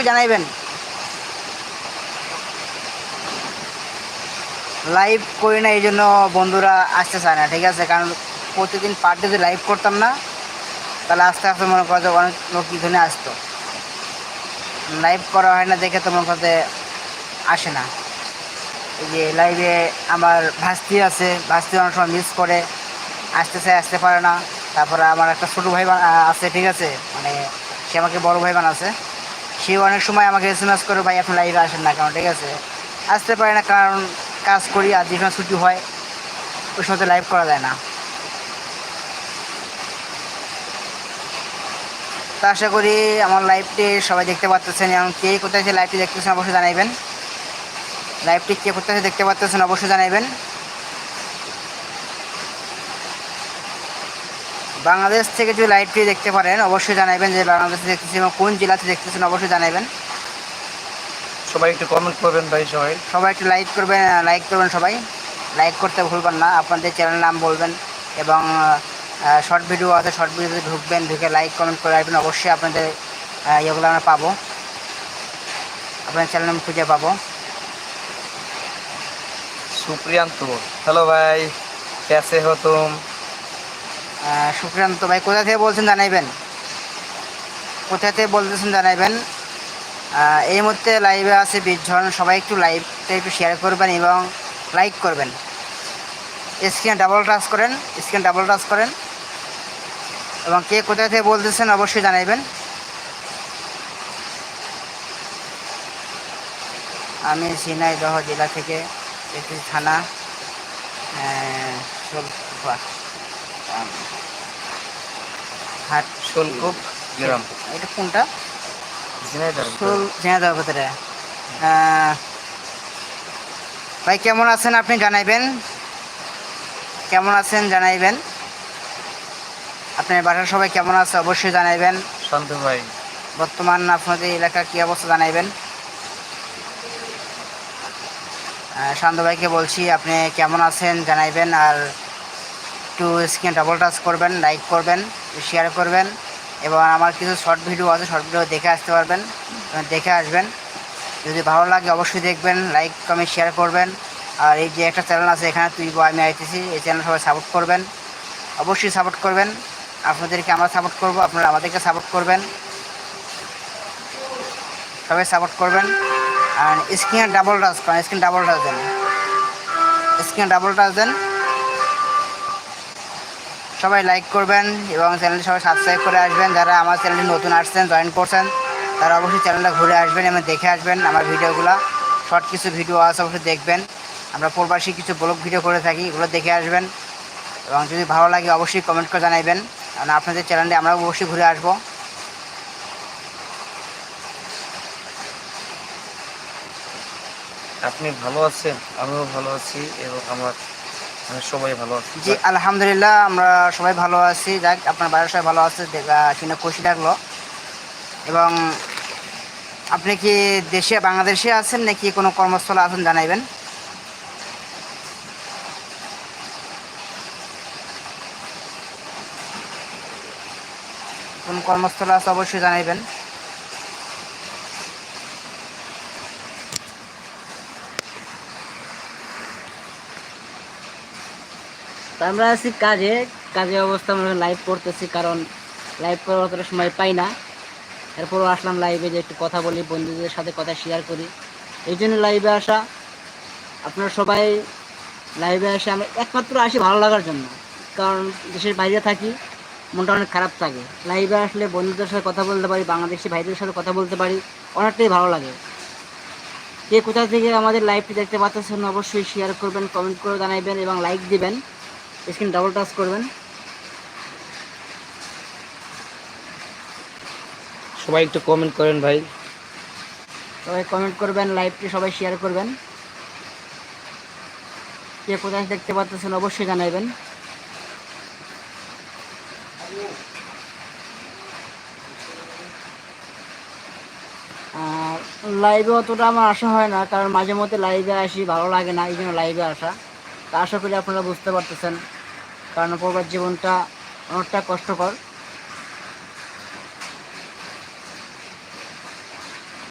জানাইবেন। Live করি না এই জন্য বন্ধুরা আসতে চায় না, ঠিক আছে? কারণ প্রতিদিন পার ডে যদি লাইভ করতাম না, তাহলে আস্তে আস্তে মনে করো যে অনেক লোক এখানে আসতো। লাইভ করা হয় না দেখে তো মনে করতে আসে না। এই যে লাইভে আমার ভাস্তি আছে, ভাস্তি অনেক সময় মিস করে, আসতে চায় আসতে পারে না। তারপরে আমার একটা ছোটো ভাই আছে, ঠিক আছে, মানে সে আমাকে বড় ভাই বানাচ্ছে। সেও অনেক সময় আমাকে এসএমএস করে, ভাই আপনি লাইভে আসেন না কেন, ঠিক আছে? আসতে পারে না কারণ কাজ করি, আর যেখানে ছুটি হয় ওই সময় লাইভ করা যায় না। তো আশা করি আমার লাইভটি সবাই দেখতে পাচ্ছেন, এবং কে কোথায় লাইভটি দেখতেছেন অবশ্যই জানাইবেন। লাইভটি কে কোথায় দেখতে পাচ্ছেন অবশ্যই জানাইবেন। বাংলাদেশ থেকে যদি লাইভটি দেখতে পারেন অবশ্যই জানাবেন যে বাংলাদেশে দেখতেছেন এবং কোন জেলাতে দেখতেছেন অবশ্যই জানাবেন। সবাই একটু কমেন্ট করবেন ভাই, সবাই একটু লাইক করবেন, সবাই লাইক করতে ভুলবেন না। আপনাদের চ্যানেল নাম বলবেন, এবং শর্ট ভিডিও আছে, শর্ট ভিডিওতে ঢুকবেন, ঢুকে লাইক কমেন্ট করে রাখবেন। অবশ্যই আপনাদের ইয়েগুলো আমরা পাবো, আপনার চ্যানেল নাম খুঁজে পাবো। সুপ্রিয়ান্ত, হ্যালো ভাই, कैसे हो तुम? সুপ্রিয়ান্ত ভাই কোথা থেকে বলছেন জানাইবেন, কোথা থেকে বলতেছেন জানাইবেন। এই মুহূর্তে লাইভে আছে 20 জন। সবাই একটু লাইভটা একটু শেয়ার করবেন এবং লাইক করবেন। স্ক্রিনে ডাবল টাচ করেন এবং কে কোথা থেকে বলতেছেন অবশ্যই জানাইবেন। আমি ঝিনাইদহ জেলা থেকে, একটি থানা হাট শোলকুপ গ্রাম। এটা কোনটা? ঝিনাইদহ ভিতরে। ভাই কেমন আছেন আপনি জানাইবেন, কেমন আছেন জানাইবেন। আপনার বাসার সবাই কেমন আছে অবশ্যই জানাইবেন। শান্ত ভাই, বর্তমান আপনাদের এলাকার কী অবস্থা জানাইবেন। শান্ত ভাইকে বলছি আপনি কেমন আছেন জানাইবেন, আর একটু স্ক্রিনে ডাবল টাচ করবেন, লাইক করবেন, শেয়ার করবেন, এবং আমার কিছু শর্ট ভিডিও আছে, শর্ট ভিডিও দেখে আসতে পারবেন, দেখে আসবেন। যদি ভালো লাগে অবশ্যই দেখবেন, লাইক কমেন্ট শেয়ার করবেন। আর এই যে একটা চ্যানেল আছে এখানে তুই আমি আইতেছি, এই চ্যানেল সবাই সাপোর্ট করবেন, অবশ্যই সাপোর্ট করবেন। আপনাদেরকে আমরা সাপোর্ট করব, আপনারা আমাদেরকে সাপোর্ট করবেন, সবাই সাপোর্ট করবেন। আর স্ক্রিনে ডাবল টাচ করেন, স্ক্রিনে ডাবল টাচ দেন, সবাই লাইক করবেন এবং চ্যানেলটি সবাই সাবস্ক্রাইব করে আসবেন। যারা আমার চ্যানেলটি নতুন আসছেন, জয়েন করছেন, তারা অবশ্যই চ্যানেলটা ঘুরে আসবেন এবং দেখে আসবেন আমার ভিডিওগুলো। শর্ট কিছু ভিডিও আছে অবশ্যই দেখবেন, আমরা প্রবাসী কিছু ব্লগ ভিডিও করে থাকি, এগুলো দেখে আসবেন। এবং যদি ভালো লাগে অবশ্যই কমেন্ট করে জানাবেন, কারণ আপনাদের চ্যানেলে আমরা অবশ্যই ঘুরে আসবো। আপনি ভালো আছেন? আমিও ভালো আছি এবং আমার সবাই ভালো আছে। জি আলহামদুলিল্লাহ, আমরা সবাই ভালো আছি। যাক, আপনার বাড়ির সবাই ভালো আছে শুনে খুশি লাগলো। এবং আপনি কি বাংলাদেশে আছেন নাকি কোনো কর্মস্থলে আছেন জানাইবেন। কোন কর্মস্থলে আছে অবশ্যই জানাইবেন। আমরা আছি কাজে অবস্থা আমরা লাইভ করতেছি, কারণ লাইভ করার অতটা সময় পাই না। এরপরও আসলাম লাইভে যে একটু কথা বলি, বন্ধুদের সাথে কথা শেয়ার করি, এই জন্য লাইভে আসা। আপনারা সবাই লাইভে আসে, আমরা একমাত্র আসি ভালো লাগার জন্য, কারণ দেশের বাইরে থাকি, মনটা অনেক খারাপ থাকে। লাইভে আসলে বন্ধুদের সাথে কথা বলতে পারি, বাংলাদেশি ভাইদের সাথে কথা বলতে পারি, অনেকটাই ভালো লাগে। কে কোথা থেকে আমাদের লাইভটি দেখতে পাচ্ছেন অবশ্যই শেয়ার করবেন, কমেন্ট করে জানাইবেন এবং লাইক দিবেন, স্ক্রিন ডাবল টাচ করবেন। সবাই একটু কমেন্ট করেন ভাই, সবাই কমেন্ট করবেন, লাইভটি সবাই শেয়ার করবেন। কে কোথায় দেখতে পাচ্ছেন অবশ্যই জানাইবেন। লাইভে অতটা আমার আসা হয় না, কারণ মাঝে মধ্যে লাইভে আসি, ভালো লাগে না, এই জন্য লাইভে আসা। তা আশা করি আপনারা বুঝতে পারতেছেন, কারণ প্রবাস জীবনটা অনেকটা কষ্টকর।